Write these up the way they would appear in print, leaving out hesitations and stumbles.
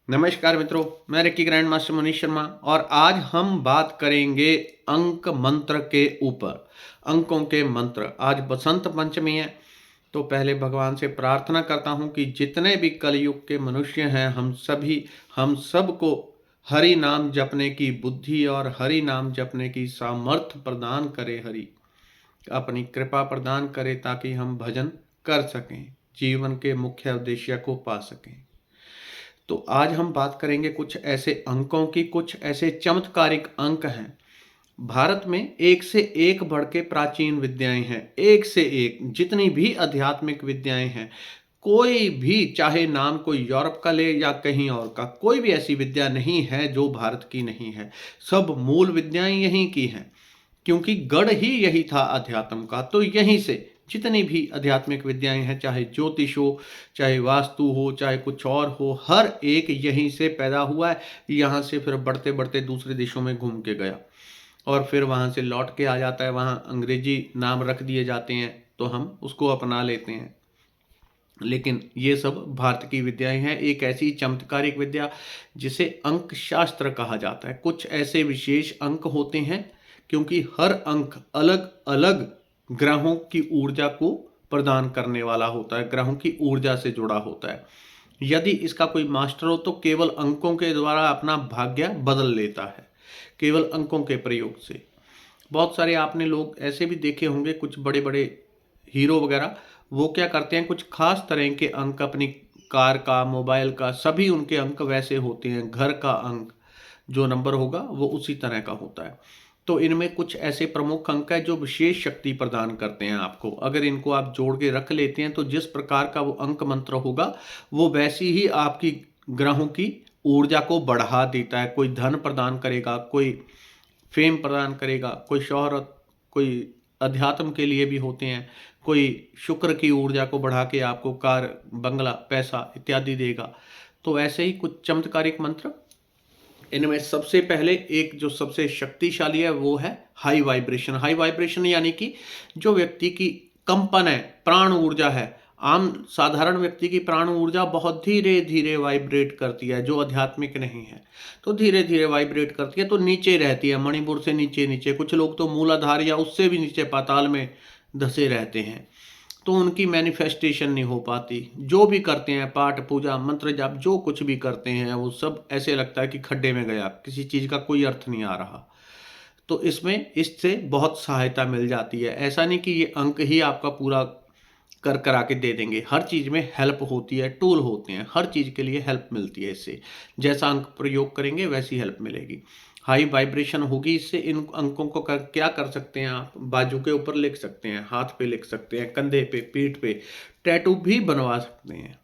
नमस्कार मित्रों, मैं Ricky grand master Manish Sharma और आज हम बात करेंगे अंक मंत्र के ऊपर। अंकों के मंत्र। आज बसंत पंचमी है, तो पहले भगवान से प्रार्थना करता हूँ कि जितने भी कलयुग के मनुष्य हैं हम सबको हरि नाम जपने की बुद्धि और हरि नाम जपने की सामर्थ्य प्रदान करे। हरि अपनी कृपा प्रदान करे ताकि हम भजन कर सकें, जीवन के मुख्य उद्देश्य को पा सकें। तो आज हम बात करेंगे कुछ ऐसे अंकों की, कुछ ऐसे चमत्कारिक अंक हैं। भारत में एक से एक बढ़ के प्राचीन विद्याएं हैं, एक से एक जितनी भी आध्यात्मिक विद्याएं हैं। कोई भी, चाहे नाम कोई यूरोप का ले या कहीं और का, कोई भी ऐसी विद्या नहीं है जो भारत की नहीं है। सब मूल विद्याएं यहीं की हैं, क्योंकि गढ़ ही यही था अध्यात्म का। तो यहीं से जितनी भी आध्यात्मिक विद्याएं हैं, चाहे ज्योतिष हो, चाहे वास्तु हो, चाहे कुछ और हो, हर एक यहीं से पैदा हुआ है। यहाँ से फिर बढ़ते बढ़ते दूसरे देशों में घूम के गया और फिर वहाँ से लौट के आ जाता है। वहाँ अंग्रेजी नाम रख दिए जाते हैं तो हम उसको अपना लेते हैं, लेकिन ये सब भारत की विद्याएं हैं। एक ऐसी चमत्कारिक विद्या जिसे अंक शास्त्र कहा जाता है। कुछ ऐसे विशेष अंक होते हैं, क्योंकि हर अंक अलग अलग ग्रहों की ऊर्जा को प्रदान करने वाला होता है, ग्रहों की ऊर्जा से जुड़ा होता है। यदि इसका कोई मास्टर हो तो केवल अंकों के द्वारा अपना भाग्य बदल लेता है, केवल अंकों के प्रयोग से। बहुत सारे आपने लोग ऐसे भी देखे होंगे, कुछ बड़े बड़े हीरो वगैरह, वो क्या करते हैं, कुछ खास तरह के अंक अपनी कार का, मोबाइल का, सभी उनके अंक वैसे होते हैं। घर का अंक जो नंबर होगा वो उसी तरह का होता है। तो इनमें कुछ ऐसे प्रमुख अंक है जो विशेष शक्ति प्रदान करते हैं आपको। अगर इनको आप जोड़ के रख लेते हैं तो जिस प्रकार का वो अंक मंत्र होगा वो वैसी ही आपकी ग्रहों की ऊर्जा को बढ़ा देता है। कोई धन प्रदान करेगा, कोई फेम प्रदान करेगा, कोई शोहरत, कोई अध्यात्म के लिए भी होते हैं, कोई शुक्र की ऊर्जा को बढ़ा के आपको कार, बंगला, पैसा इत्यादि देगा। तो ऐसे ही कुछ चमत्कारिक मंत्र। इनमें सबसे पहले एक जो सबसे शक्तिशाली है वो है हाई वाइब्रेशन। हाई वाइब्रेशन यानी कि जो व्यक्ति की कंपन है, प्राण ऊर्जा है। आम साधारण व्यक्ति की प्राण ऊर्जा बहुत धीरे धीरे वाइब्रेट करती है, जो आध्यात्मिक नहीं है तो धीरे धीरे वाइब्रेट करती है, तो नीचे रहती है, मणिपुर से नीचे नीचे। कुछ लोग तो मूलाधार या उससे भी नीचे पाताल में धसे रहते हैं, तो उनकी मैनिफेस्टेशन नहीं हो पाती। जो भी करते हैं, पाठ पूजा मंत्र जाप जो कुछ भी करते हैं, वो सब ऐसे लगता है कि खड्डे में गया, किसी चीज़ का कोई अर्थ नहीं आ रहा। तो इसमें इससे बहुत सहायता मिल जाती है। ऐसा नहीं कि ये अंक ही आपका पूरा कर करा के दे देंगे, हर चीज़ में हेल्प होती है, टूल होते हैं, हर चीज़ के लिए हेल्प मिलती है इससे। जैसा अंक प्रयोग करेंगे वैसी हेल्प मिलेगी। हाई वाइब्रेशन होगी इससे। इन अंकों को क्या कर सकते हैं आप, बाजू के ऊपर लिख सकते हैं, हाथ पे लिख सकते हैं, कंधे पे, पीठ पे, टैटू भी बनवा सकते हैं,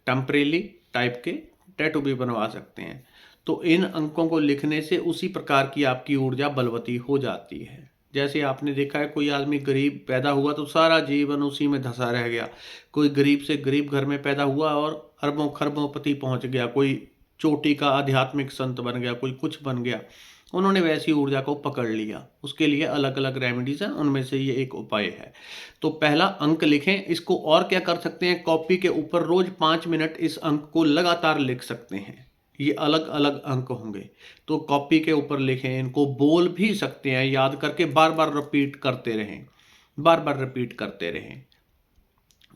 टेम्परेली टाइप के टैटू भी बनवा सकते हैं। तो इन अंकों को लिखने से उसी प्रकार की आपकी ऊर्जा बलवती हो जाती है। जैसे आपने देखा है, कोई आदमी गरीब पैदा हुआ तो सारा जीवन उसी में धंसा रह गया। कोई गरीब से गरीब घर में पैदा हुआ और अरबों खरबों पति पहुंच गया। कोई चोटी का आध्यात्मिक संत बन गया, कोई कुछ बन गया। उन्होंने वैसी ऊर्जा को पकड़ लिया। उसके लिए अलग अलग रेमेडीज हैं, उनमें से ये एक उपाय है। तो पहला अंक लिखें। इसको और क्या कर सकते हैं, कॉपी के ऊपर रोज 5 मिनट इस अंक को लगातार लिख सकते हैं। ये अलग अलग अंक होंगे, तो कॉपी के ऊपर लिखें। इनको बोल भी सकते हैं, याद करके बार बार रिपीट करते रहें, बार बार रिपीट करते रहें।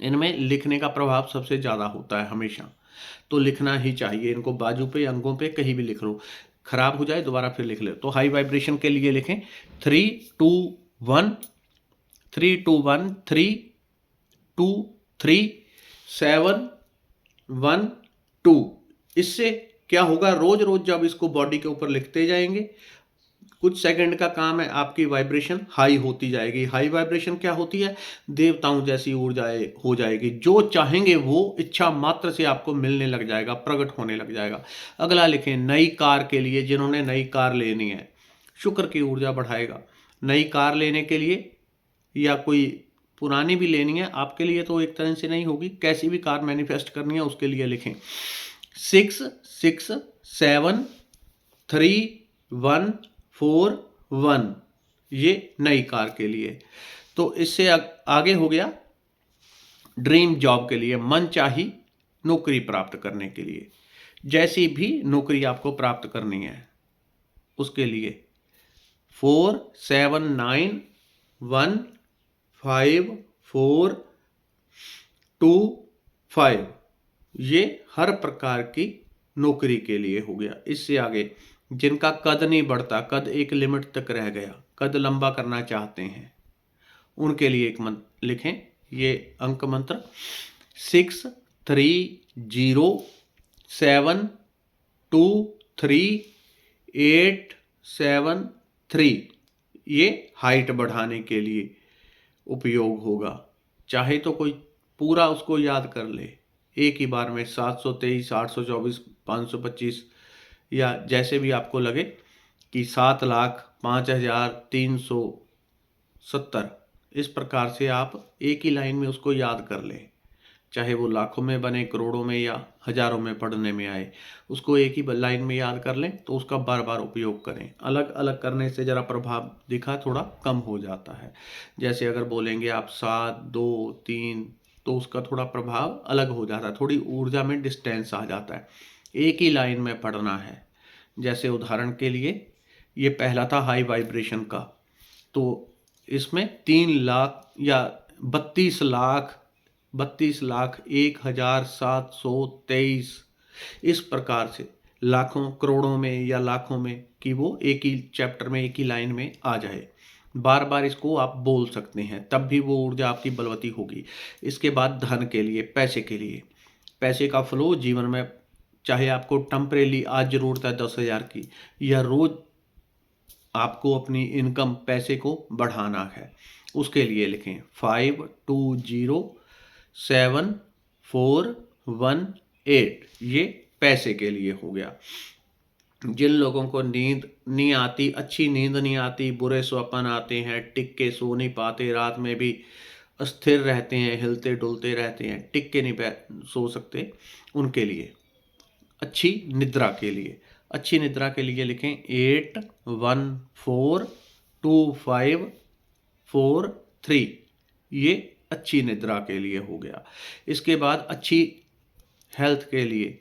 इनमें लिखने का प्रभाव सबसे ज़्यादा होता है हमेशा, तो लिखना ही चाहिए। इनको बाजू पे, अंगों पे, कहीं भी लिख लो, खराब हो जाए दोबारा फिर लिख ले। तो हाई वाइब्रेशन के लिए लिखें 3 2 1, 3 2 1, 3 2 3 7 1 2। इससे क्या होगा, रोज रोज जब इसको बॉडी के ऊपर लिखते जाएंगे, कुछ सेकंड का काम है, आपकी वाइब्रेशन हाई होती जाएगी। हाई वाइब्रेशन क्या होती है, देवताओं जैसी ऊर्जा हो जाएगी। जो चाहेंगे वो इच्छा मात्र से आपको मिलने लग जाएगा, प्रकट होने लग जाएगा। अगला लिखें नई कार के लिए, जिन्होंने नई कार लेनी है, शुक्र की ऊर्जा बढ़ाएगा। नई कार लेने के लिए या कोई पुरानी भी लेनी है आपके लिए, तो एक तरह से नहीं होगी, कैसी भी कार मैनिफेस्ट करनी है उसके लिए लिखें 6 6 7 3 1 4 1। ये नई कार के लिए। तो इससे आगे हो गया ड्रीम जॉब के लिए, मन चाही नौकरी प्राप्त करने के लिए। जैसी भी नौकरी आपको प्राप्त करनी है उसके लिए 47915425 ये हर प्रकार की नौकरी के लिए हो गया। इससे आगे जिनका कद नहीं बढ़ता, कद एक लिमिट तक रह गया, कद लंबा करना चाहते हैं, उनके लिए एक मंत्र लिखें। ये अंक मंत्र 6307238773 ये हाइट बढ़ाने के लिए उपयोग होगा। चाहे तो कोई पूरा उसको याद कर ले एक ही बार में 723, 824, 525 या जैसे भी आपको लगे कि 7,05,370 इस प्रकार से आप एक ही लाइन में उसको याद कर लें। चाहे वो लाखों में बने, करोड़ों में या हजारों में पढ़ने में आए, उसको एक ही लाइन में याद कर लें तो उसका बार बार उपयोग करें। अलग अलग करने से ज़रा प्रभाव दिखा थोड़ा कम हो जाता है। जैसे अगर बोलेंगे आप 7, 2, 3 तो उसका थोड़ा प्रभाव अलग हो जाता है, थोड़ी ऊर्जा में डिस्टेंस आ जाता है। एक ही लाइन में पढ़ना है। जैसे उदाहरण के लिए ये पहला था हाई वाइब्रेशन का, तो इसमें 3 लाख या 32,01,723 इस प्रकार से लाखों, करोड़ों में या लाखों में कि वो एक ही चैप्टर में, एक ही लाइन में आ जाए। बार बार इसको आप बोल सकते हैं, तब भी वो ऊर्जा आपकी बलवती होगी। इसके बाद धन के लिए, पैसे के लिए, पैसे का फ्लो जीवन में, चाहे आपको टेम्परेली आज ज़रूरत है 10,000 की, या रोज़ आपको अपनी इनकम पैसे को बढ़ाना है, उसके लिए लिखें 520741 ये पैसे के लिए हो गया। जिन लोगों को नींद नहीं आती, अच्छी नींद नहीं आती, बुरे स्वप्न आते हैं, टिक के सो नहीं पाते, रात में भी अस्थिर रहते हैं, हिलते डुलते रहते हैं, टिक के नहीं सो सकते, उनके लिए अच्छी निद्रा के लिए, अच्छी निद्रा के लिए लिखें 814254 ये अच्छी निद्रा के लिए हो गया। इसके बाद अच्छी हेल्थ के लिए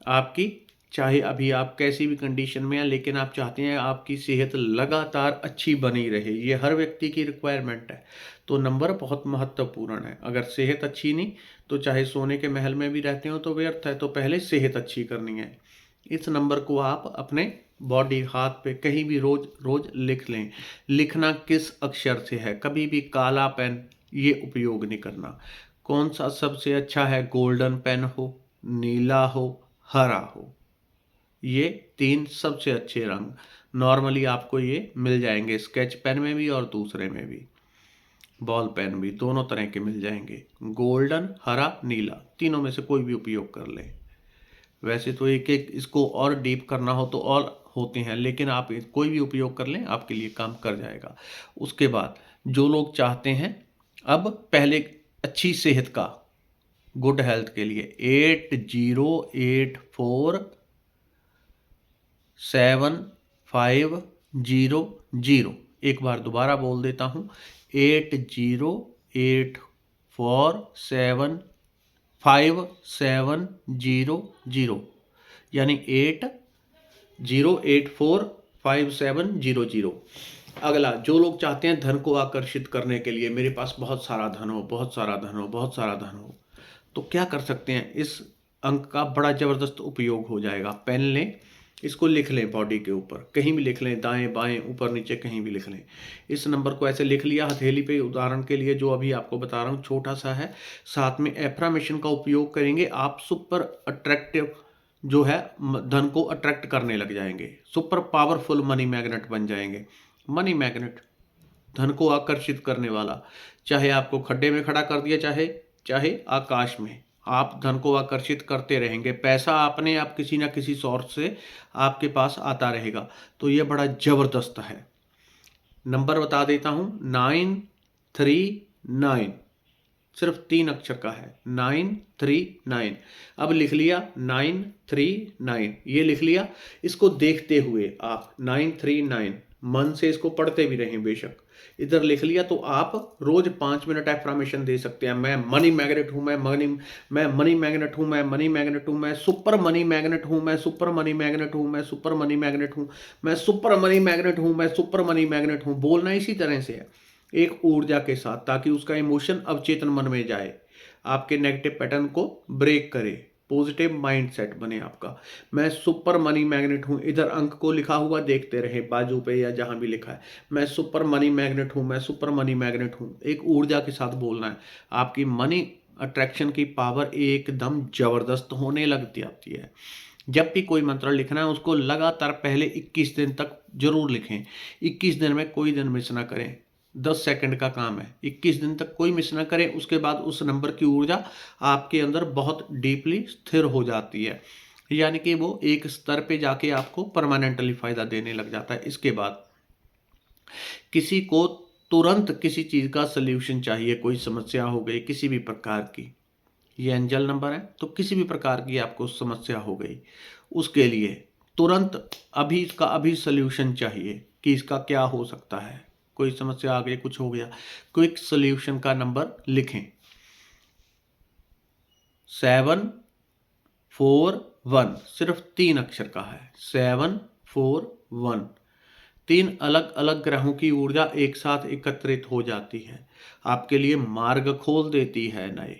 आपकी, चाहे अभी आप कैसी भी कंडीशन में हैं लेकिन आप चाहते हैं आपकी सेहत लगातार अच्छी बनी रहे, ये हर व्यक्ति की रिक्वायरमेंट है, तो नंबर बहुत महत्वपूर्ण है। अगर सेहत अच्छी नहीं तो चाहे सोने के महल में भी रहते हो तो व्यर्थ है, तो पहले सेहत अच्छी करनी है। इस नंबर को आप अपने बॉडी, हाथ पे कहीं भी रोज रोज लिख लें। लिखना किस अक्षर से है, कभी भी काला पेन ये उपयोग नहीं करना। कौन सा सबसे अच्छा है, गोल्डन पेन हो, नीला हो, हरा हो, ये 3 सबसे अच्छे रंग नॉर्मली आपको ये मिल जाएंगे, स्केच पेन में भी और दूसरे में भी, बॉल पेन भी, दोनों तरह के मिल जाएंगे। गोल्डन, हरा, नीला, तीनों में से कोई भी उपयोग कर लें। वैसे तो एक एक इसको और डीप करना हो तो और होते हैं, लेकिन आप कोई भी उपयोग कर लें आपके लिए काम कर जाएगा। उसके बाद जो लोग चाहते हैं अब पहले अच्छी सेहत का, गुड हेल्थ के लिए 80847500, एक बार दोबारा बोल देता हूँ 8084757700, यानी 80845700। अगला, जो लोग चाहते हैं धन को आकर्षित करने के लिए, मेरे पास बहुत सारा धन हो, बहुत सारा धन हो, बहुत सारा धन हो, तो क्या कर सकते हैं, इस अंक का बड़ा ज़बरदस्त उपयोग हो जाएगा। पेन लें, इसको लिख लें बॉडी के ऊपर, कहीं भी लिख लें, दाएं बाएं ऊपर नीचे कहीं भी लिख लें। इस नंबर को ऐसे लिख लिया हथेली पे, उदाहरण के लिए जो अभी आपको बता रहा हूँ छोटा सा है। साथ में एफ्रामेशन का उपयोग करेंगे, आप सुपर अट्रैक्टिव जो है धन को अट्रैक्ट करने लग जाएंगे, सुपर पावरफुल मनी मैग्नेट बन जाएंगे। मनी मैग्नेट, धन को आकर्षित करने वाला, चाहे आपको खड्डे में खड़ा कर दिया, चाहे चाहे आकाश में, आप धन को आकर्षित करते रहेंगे। पैसा अपने आप किसी ना किसी सोर्स से आपके पास आता रहेगा, तो ये बड़ा ज़बरदस्त है। नंबर बता देता हूँ 939, सिर्फ 3 अक्षर का है, 939। अब लिख लिया 939, ये लिख लिया। इसको देखते हुए आप 939 मन से इसको पढ़ते भी रहें बेशक, इधर लिख लिया तो आप रोज 5 मिनट एफर्मेशन दे सकते हैं। मैं मनी मैग्नेट हूँ, मैं मनी मैग्नेट हूँ, मैं मनी मैग्नेट हूँ, मैं सुपर मनी मैग्नेट हूँ, मैं सुपर मनी मैग्नेट हूँ, मैं सुपर मनी मैग्नेट हूँ, मैं सुपर मनी मैग्नेट हूँ, मैं सुपर मनी मैग्नेट हूँ। बोलना इसी तरह से है, एक ऊर्जा के साथ, ताकि उसका इमोशन अवचेतन मन में जाए, आपके नेगेटिव पैटर्न को ब्रेक करे, पॉजिटिव माइंडसेट बने आपका। मैं सुपर मनी मैग्नेट हूँ, इधर अंक को लिखा हुआ देखते रहे बाजू पे या जहां भी लिखा है, मैं सुपर मनी मैग्नेट हूँ, मैं सुपर मनी मैग्नेट हूँ। एक ऊर्जा के साथ बोलना है। आपकी मनी अट्रैक्शन की पावर एकदम जबरदस्त होने लगती आती है। जब भी कोई मंत्र लिखना है उसको लगातार पहले 21 दिन तक जरूर लिखें। 21 दिन में कोई दिन मिस ना करें। 10 सेकंड का काम है, 21 दिन तक कोई मिस ना करें। उसके बाद उस नंबर की ऊर्जा आपके अंदर बहुत डीपली स्थिर हो जाती है, यानी कि वो एक स्तर पे जाके आपको परमानेंटली फायदा देने लग जाता है। इसके बाद किसी को तुरंत किसी चीज का सोल्यूशन चाहिए, कोई समस्या हो गई किसी भी प्रकार की, ये एंजल नंबर है, तो किसी भी प्रकार की आपको समस्या हो गई, उसके लिए तुरंत अभी इसका अभी सोल्यूशन चाहिए कि इसका क्या हो सकता है। कोई समस्या आ गई, कुछ हो गया, क्विक सोल्यूशन का नंबर लिखें 741। सिर्फ 3 अक्षर का है, 741। 3 अलग अलग ग्रहों की ऊर्जा एक साथ एकत्रित हो जाती है, आपके लिए मार्ग खोल देती है नए।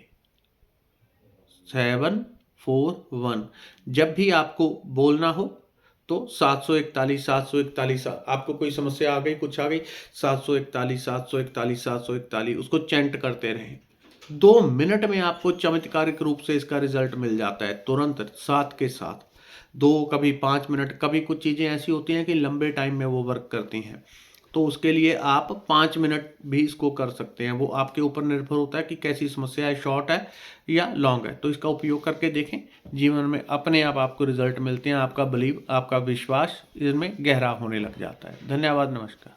741। जब भी आपको बोलना हो तो 741 आपको कोई समस्या आ गई, कुछ आ गई, 741 उसको चैंट करते रहें। 2 मिनट में आपको चमत्कारिक रूप से इसका रिजल्ट मिल जाता है, तुरंत साथ के साथ। 2, कभी 5 मिनट, कभी कुछ चीज़ें ऐसी होती हैं कि लंबे टाइम में वो वर्क करती हैं, तो उसके लिए आप 5 मिनट भी इसको कर सकते हैं। वो आपके ऊपर निर्भर होता है कि कैसी समस्या है, शॉर्ट है या लॉन्ग है। तो इसका उपयोग करके देखें, जीवन में अपने आप आपको रिजल्ट मिलते हैं। आपका बिलीव, आपका विश्वास इसमें गहरा होने लग जाता है। धन्यवाद, नमस्कार।